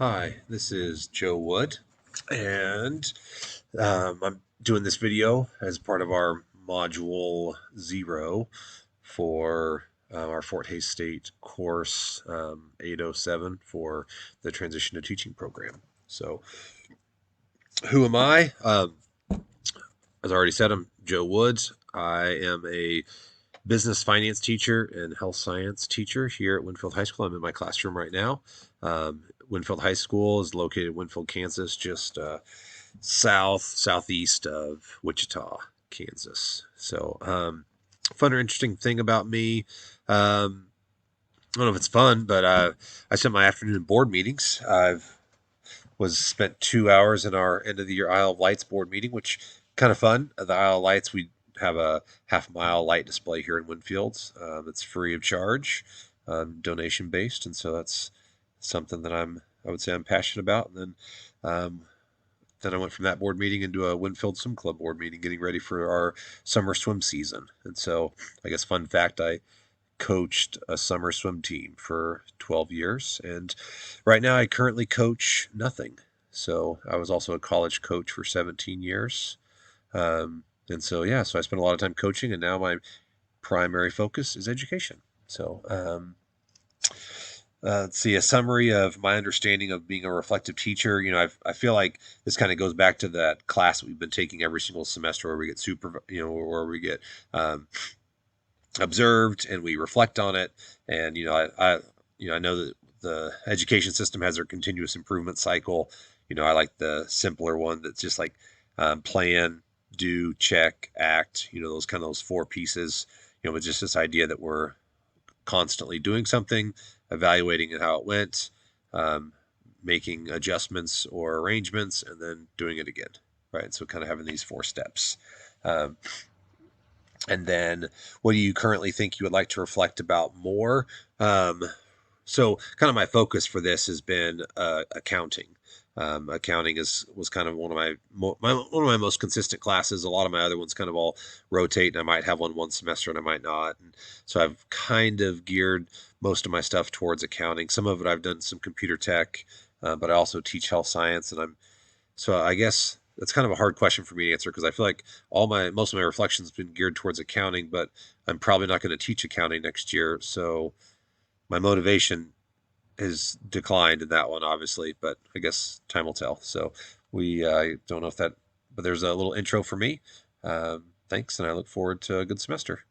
Hi, this is Joe Wood, and I'm doing this video as part of our Module Zero for our Fort Hays State course 807 for the Transition to Teaching program. So, who am I? As I already said, I'm Joe Woods. I am a business finance teacher and health science teacher here at Winfield High School. I'm in my classroom right now. Winfield High School is located in Winfield, Kansas, just southeast of Wichita, Kansas. So, fun or interesting thing about me. I don't know if it's fun, but I spent my afternoon board meetings. I've was spent 2 hours in our end of the year Isle of Lights board meeting, which kind of fun. The Isle of Lights, we have a half-mile light display here in Winfield. It's free of charge, donation based, and so that's something that I would say I'm passionate about. And then I went from that board meeting into a Winfield Swim Club board meeting, getting ready for our summer swim season. And so, I guess fun fact, I coached a summer swim team for 12 years, and right now I currently coach nothing. So I was also a college coach for 17 years. And so, yeah, so I spent a lot of time coaching, and now my primary focus is education. So, let's see, a summary of my understanding of being a reflective teacher. I feel like this kind of goes back to that class that we've been taking every single semester where we get where we get observed and we reflect on it. And, I know that the education system has their continuous improvement cycle. I like the simpler one that's just like plan, do, check, act, those four pieces, with just this idea that we're constantly doing something, evaluating how it went, um, making adjustments or arrangements, and then doing it again. Right. So kind of having these four steps. Um, and then what do you currently think you would like to reflect about more? Um, so kind of my focus for this has been accounting. Accounting was kind of one of one of my most consistent classes. A lot of my other ones kind of all rotate, and I might have one semester and I might not. And so I've kind of geared most of my stuff towards accounting. Some of it I've done some computer tech, but I also teach health science, and so I guess that's kind of a hard question for me to answer because I feel like most of my reflections have been geared towards accounting, but I'm probably not going to teach accounting next year. So my motivation has declined in that one, obviously, but I guess time will tell. So we don't know if that, but there's a little intro for me. Thanks, and I look forward to a good semester.